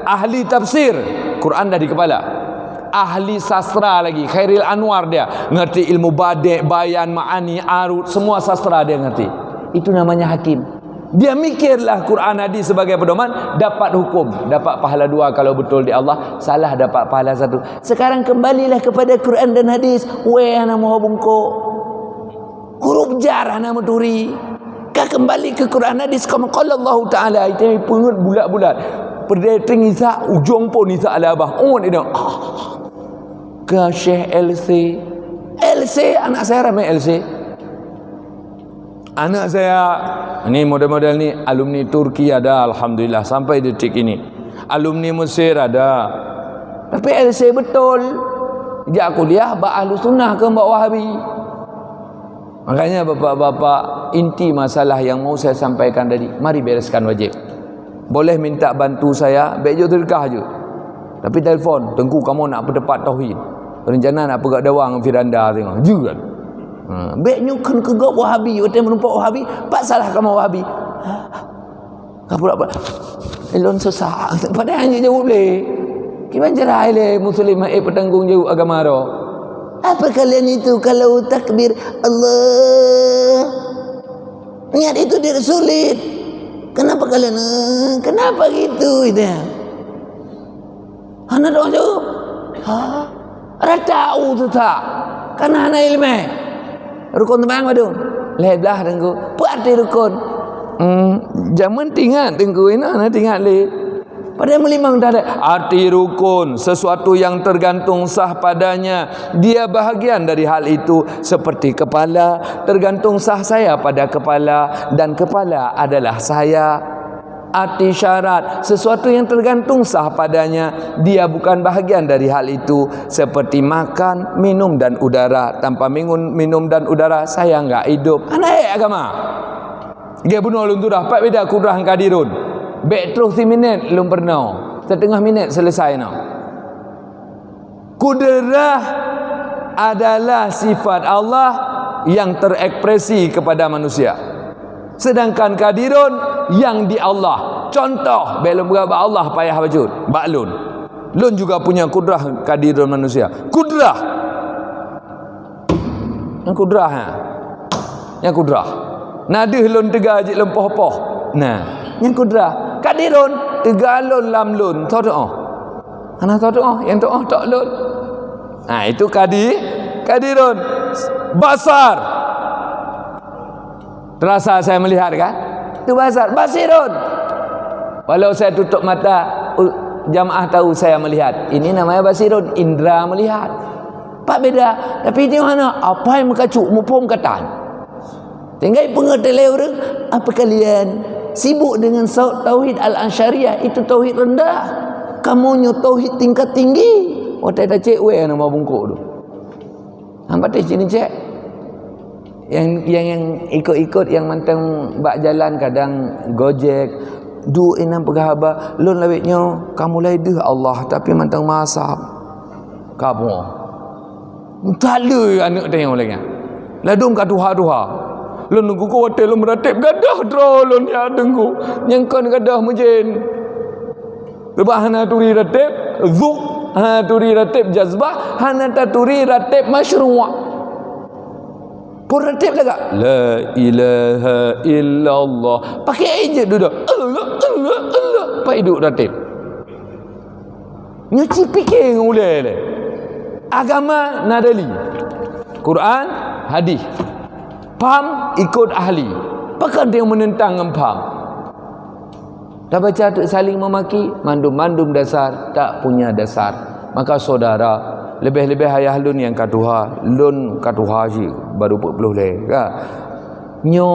B: Ahli tafsir, Quran dah di kepala. Ahli sastra lagi, Khairil Anwar dia ngerti ilmu badi', bayan, ma'ani, arud, semua sastra dia ngerti. Itu namanya hakim. Dia mikirlah Quran hadis sebagai pedoman, dapat hukum, dapat pahala 2 kalau betul di Allah, salah dapat pahala 1. Sekarang kembalilah kepada Quran dan hadis. Nama bungkuk huruf jar nama turi. Kau kembali ke Quran hadis, qala Allah Taala, itu pungut bulat-bulat. Perdeting Isa ujung pun Isa ala abah. Dia ke Syekh LC anak saya ramai LC. Anak saya ini model-model ni alumni Turki ada, alhamdulillah sampai detik ini. Alumni Mesir ada. Tapi LC betul. Dia kuliah ba ahlu sunnah ke ba wahabi. Makanya bapak-bapak, inti masalah yang mau saya sampaikan tadi, mari bereskan wajib. Boleh minta bantu saya, baik je terkah je. Tapi telefon, Tengku kamu nak berdebat tauhid. Rencana nak pergi dawang Firanda tengok. Juga. Baiknya kan ke gak Wahabi, orang menumpak Wahabi, pak salah kamu Wahabi. Kau pula-pula. Elon susah. Padahal hanya jauh boleh. Gimana cara Muslim bertanggung jawab agama roh? Apa kalian itu kalau takbir Allah? Niat itu tidak sulit. Kenapa kalian? Kenapa gitu? Itu. Hana dong jawab. Ratau tu tak? Karena hana ilmu. Rukun tu bang madun. Leblah tengku. Apa arti rukun? Zaman tinggal tengku ini, hana tinggal le. Padahal melimang tak ada. Arti rukun, sesuatu yang tergantung sah padanya. Dia bahagian dari hal itu. Seperti kepala, tergantung sah saya pada kepala. Dan kepala adalah saya. Arti syarat, sesuatu yang tergantung sah padanya. Dia bukan bahagian dari hal itu. Seperti makan, minum dan udara. Tanpa minum dan udara, saya enggak hidup. Aneh agama. Dia bunuh lun tu dah. Pak beda kudrah kadirun. Baik terus 3 minit belum pernah. Setengah minit selesai nak. Kudrah adalah sifat Allah yang terekspresi kepada manusia. Sedangkan kadirun yang di Allah. Contoh, belum berapa Allah payah bajut. Baklun. Lun juga punya kudrah kadirun manusia. Kudrah. Yang kudrah ha. Yang kudrah. Nadih lun tegah ajik lempoh-poh. Nah, yang kudrah. Kadirun tegalun lamlun todoh. Ana todoh yang todoh tak lun. Nah, itu kadirun. Basar. Terasa saya melihat kan? Itu basar. Basirun. Walau saya tutup mata, jamaah tahu saya melihat. Ini namanya basirun, indra melihat. Pak beda. Tapi itu mana? Apa yang mengkacuk mupom katan. Tinggal pengertian orang, apa kalian sibuk dengan tauhid al-Ansyariyah, itu tauhid rendah. Kamu nyu tauhid tingkat tinggi. Waktu ada cek we nama bungkuk tu. Hampa teh sini cek. Yang ikut-ikut yang mantang bak jalan kadang Gojek, du enam pegahaba, lon lawitnya kamu laidah Allah tapi mantang masab. Kamu. Tak ada anak tengok lagi. Ladum ka duha-duha. Lun nunggu ku hotel lun meratip gadah draw lun ya tunggu nyangkon gadah mujin lebah hana turi ratib zuk hana turi ratib jazbah hana turi ratib masyru' pun ratib laga la ilaha illallah pakai aja duduk Allah pak hidup ratib nyuci fikir ngulai agama nadali Quran hadis. Faham, ikut ahli. Pakan dia menentang dengan faham. Dah baca tu saling memaki, mandum-mandum dasar, tak punya dasar. Maka saudara, lebih-lebih ayah lun yang katuha, lun katuha je, baru 40 leh. nyo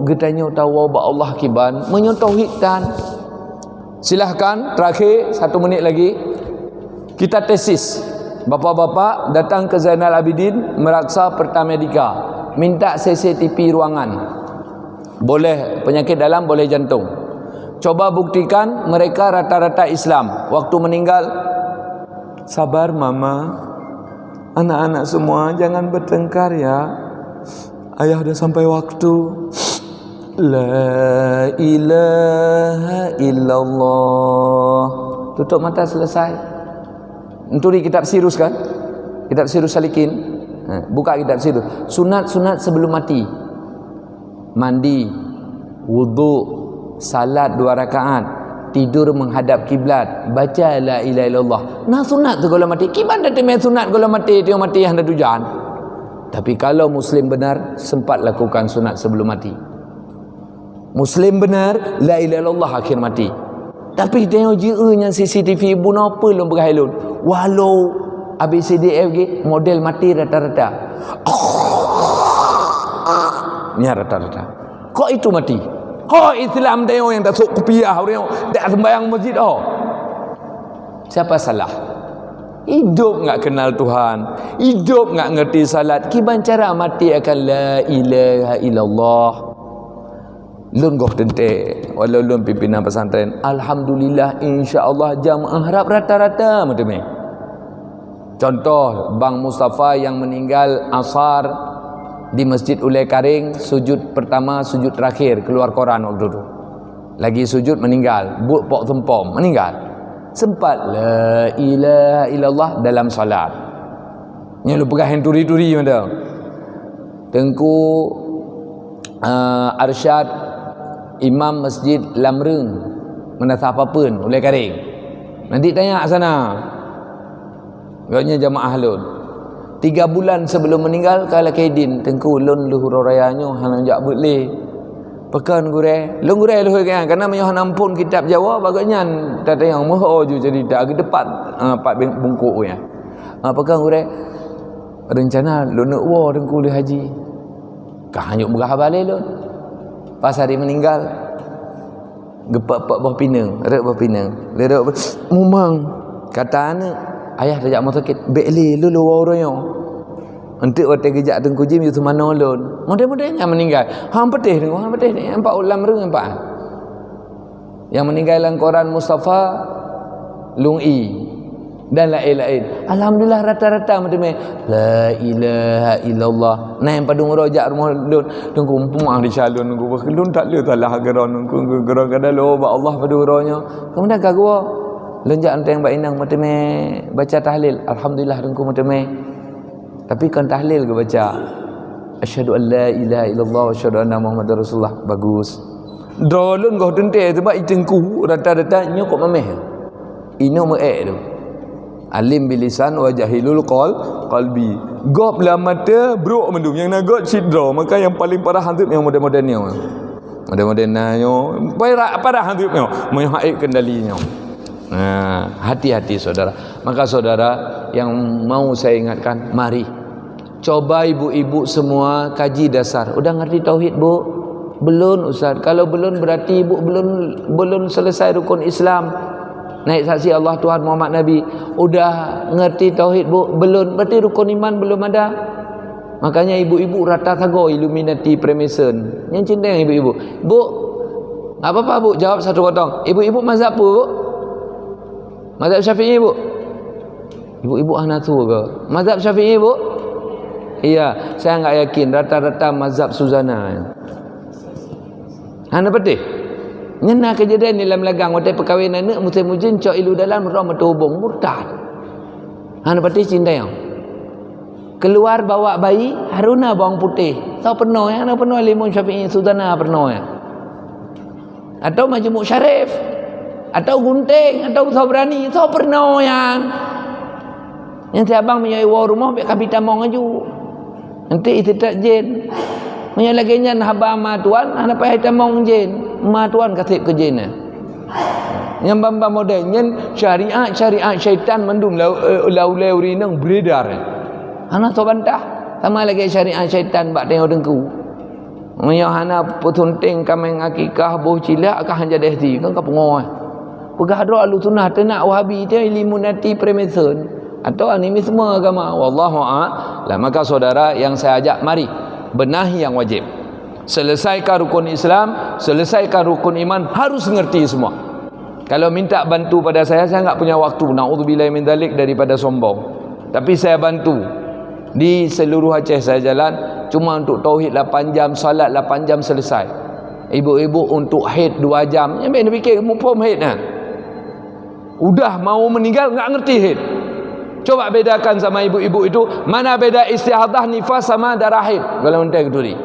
B: getanyo tahu ba Allah kiban menyo tauhidkan. Silahkan terakhir 1 minit lagi kita tesis. Bapa-bapa datang ke Zainal Abidin Meraksa Pertamedika, minta CCTV ruangan. Boleh penyakit dalam, boleh jantung. Coba buktikan mereka rata-rata Islam. Waktu meninggal, sabar mama, anak-anak semua jangan bertengkar ya, ayah dah sampai waktu. La ilaha illallah. Tutup mata, selesai. Enturi kitab Sirus kan? Kitab Sirus Salikin. Buka kitab Sirus. Sunat-sunat sebelum mati. Mandi, wudu, salat 2 rakaat, tidur menghadap kiblat, baca la ilaha illallah. Nah sunat tu kalau mati. Kiban dah temeh sunat kalau mati, dia mati yang dah tujuan. Tapi kalau muslim benar, sempat lakukan sunat sebelum mati. Muslim benar, la ilaha illallah akhir mati. Tapi tengok JE-nya CCTV ibu napa lum berhailun. Walau ABCDFG model mati rata-rata. Ni rata-rata. Kok itu mati? Kok Islam tengok yang tak sok kopiah tengok tak sembahyang masjid Siapa salah? Hidup enggak kenal Tuhan, hidup enggak ngerti salat, kiban cara mati akan la ilaha illallah. Lun goh tente walau lun pimpinan pesantren, alhamdulillah insya-Allah jamaah harap rata-rata macam ni. Contoh Bang Mustafa yang meninggal asar di Masjid Ulai Karing, sujud pertama, sujud terakhir, keluar koran waktu tu. Lagi sujud meninggal, buk pok tempom meninggal. Sempat la ilaha illallah dalam solat. Ni lu pegang turi-turi macam. Tengku Arsyad Imam Masjid Lamreng menasah apa-pun Ulai Karing. Nanti tanya sana. Gaknya jamaah lun 3 bulan sebelum meninggal kala kaidin tengku lun luhur rayanya hang jak boleh pekan gure lun gure luhur kan karena menyohan ampun kitab Jawa bagaknya tak yang moho ju jadi dak depan 4 bungkuk ya. Pekan gure rencana lun nak wa tengku le haji. Kah hanyuk berah balik lun. Pas hari meninggal gepak-pak buah pinang, rek buah pinang. Lerok mumang kata anak ayah dah jak mau sakit bekli lu orangnya untuk waktu kejak tengku jim itu mana lun mudah-mudahan yang meninggal hang petih tengok hang petih ni nampak ulam reng nampak yang meninggal dalam koran Mustafa Lungi dan lain-lain. Alhamdulillah rata-rata macam ni la ilaha illallah. Nah yang padung rojak rumah lun tengku umpung di calon tengku lun tak le talah geron tengku geron kada lo ba Allah padu ronya kemudian kagua lenjak anteng bak inang macam baca tahlil alhamdulillah tengku macam tapi kan tahlil ke baca asyhadu an la ilaha illallah wa asyhadu anna muhammadar rasulullah bagus dolun goh tente sebab itengku rata-rata nyo kok memeh ino meek tu alim bilisan wa jahilul qalbi gop la mata bro mendum yang nagot cidra maka yang paling parah hantu yang model-model ni model-model nyo parah hantu nyo mau haik kendalinya. Hati-hati saudara. Maka saudara yang mau saya ingatkan, mari coba ibu-ibu semua kaji dasar. Udah ngerti tauhid bu? Belum Ustaz. Kalau belum berarti ibu belum selesai rukun Islam. Naik saksi Allah Tuhan Muhammad Nabi. Udah ngerti tauhid bu? Belum. Berarti rukun iman belum ada. Makanya ibu-ibu rata tago Illuminati Freemason. Yang cinta yang ibu-ibu. Bu, apa-apa bu? Jawab satu potong. Ibu-ibu mazhab bu? Mazhab Syafi'i bu? Ibu-ibu Hanafi ke? Mazhab Syafi'i bu? Iya, saya enggak yakin rata-rata mazhab Suzana. Hana petih. Nyena kejadian dalam lagang waktu perkahwinan anak musim mujin cok ilu dalam roh metubung murtad. Hana petih cinta yang. Keluar bawa bayi Haruna bawang putih. Tahu penuh ya, ana penuh limun Syafi'i Suzana penuh ya. Atau majmuk Syarif. Atau gunting, atau sobrani, so pernah yang si abang menyai war rumah biar kabita mau ngaju nanti itu tak jen menyai lagi nyan haba ma tuan ana pai ta mau jen ma tuan kasih ke jen yang bamba model nyen syariat syaitan mendum lau rinang beredar ana so bantah sama lagi syariat syaitan bak tengok dengku Menyahana putunting kameng akikah boh cilak kah jadi hati kan kapungoi. Pegah doa lu sunnah tenak wahabi dia eliminati premeson atau animisme agama. Wallahu a'lam. Maka saudara yang saya ajak, mari benahi yang wajib. Selesaikan rukun Islam, selesaikan rukun iman, harus ngerti semua. Kalau minta bantu pada saya enggak punya waktu. Na'udzubillahi min dzalik, daripada sombong. Tapi saya bantu. Di seluruh Aceh saya jalan cuma untuk tauhid 8 jam, salat 8 jam selesai. Ibu-ibu untuk haid 2 jam. Yang dia fikir mupom haid kan. Udah mau meninggal enggak ngerti haid. Coba bedakan sama ibu-ibu itu, mana beda istihadah, nifas sama darah haid. Kalau ente keduri.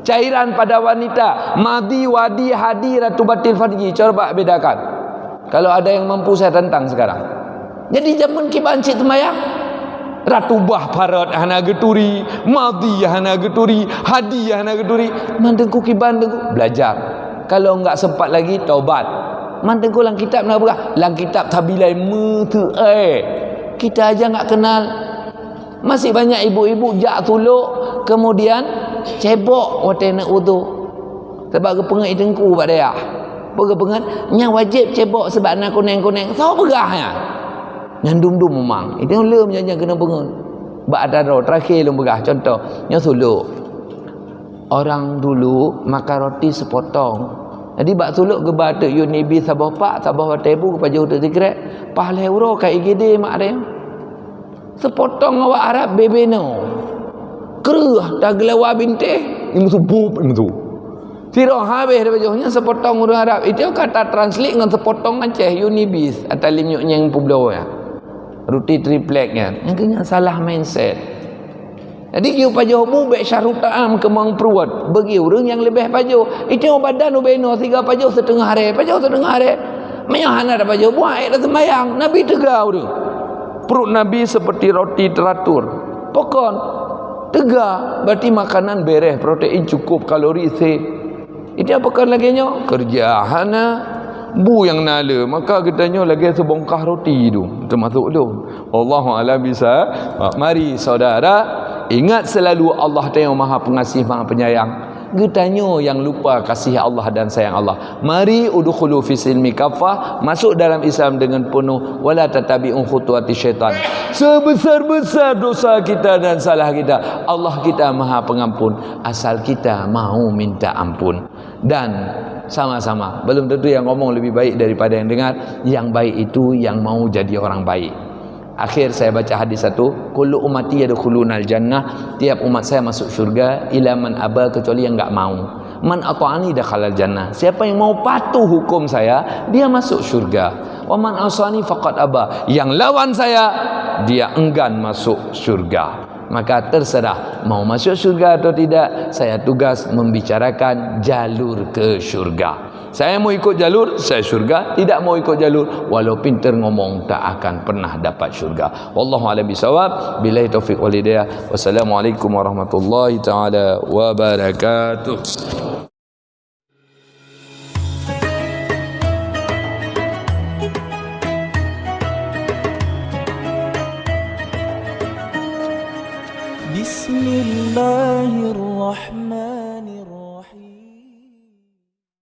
B: Cairan pada wanita, madi, wadi, hadi, ratu batil farji. Coba bedakan. Kalau ada yang mampu saya tantang sekarang. Jadi zaman kibancik temayang, ratu bah parat hana geturi, madi hana geturi, hadi hana geturi. Mantengku kiban tengku belajar. Kalau enggak sempat lagi taubat. Mantengku lang kitab nak berah. Lang kitab tabilai mutu kita aja enggak kenal. Masih banyak ibu-ibu jak tuluk kemudian cebok waktu nak wudu. Sebab kepengat itengku pak dia. Berkepengat nya wajib cebok sebab nak kuneng-kuneng. Tahu berahnya. Yang dum-dum memang. Itu lem yang kena pengun. Bak ada roh terakhir lem berah. Contoh, nya suluk. Orang dulu makan roti sepotong. Jadi bak suluk ke batuk Unibi sabah pak, sabah tebu ke paju tu tikret. Pahala euro ka IGD mak dia. Sepotong awak Arab bebeno. Keruh dah gelawa binteh. Ini tu bub ini tu. Tirah habis dah bajunya sepotong orang Arab. Itu kata translate dengan sepotong Aceh Unibis atau limyuk yang pulau ya. Roti triplek kan. Yang kena salah mindset. Jadi kiu pajuh bu bek syarutam kemang peruat. Bagi orang yang lebih pajuh. Itu badan ubeno 3 pajuh setengah hari. Pajuh setengah hari. Menyahana dah pajuh buat dah sembayang. Nabi tegau tu. Perut Nabi seperti roti teratur. Pokon tegak berarti makanan beres, protein cukup, kalori safe. Itu apakah lagi nyo? Kerja hana bu yang nala. Maka katanya lagi sebongkah roti tu. Termasuk tu. Wallahu a'lam bisa. Mari saudara, ingat selalu Allah yang Maha Pengasih, Maha Penyayang. Getanyo yang lupa kasih Allah dan sayang Allah. Mari udkhulu fi silmi kafah, masuk dalam Islam dengan penuh, wala tatabi'un khutuwati syaitan. Sebesar-besar dosa kita dan salah kita, Allah kita Maha Pengampun, asal kita mau minta ampun. Dan sama-sama, belum tentu yang ngomong lebih baik daripada yang dengar. Yang baik itu yang mau jadi orang baik. Akhir saya baca hadis satu, kullu ummati yadkhulunal jannah, tiap umat saya masuk syurga, ila man aba, kecuali yang enggak mau. Man ata'ani dakhalal jannah, siapa yang mau patuh hukum saya, dia masuk syurga. Wa man asani faqad aba, yang lawan saya, dia enggan masuk syurga. Maka terserah mau masuk syurga atau tidak, saya tugas membicarakan jalur ke syurga. Saya mau ikut jalur, saya syurga. Tidak mau ikut jalur, walau pintar ngomong, tak akan pernah dapat syurga. Wallahu a'lam bishawab. Billahi taufiq wal hidayah. Wassalamualaikum warahmatullahi taala wabarakatuh.
A: Bismillahirrahmanirrahim.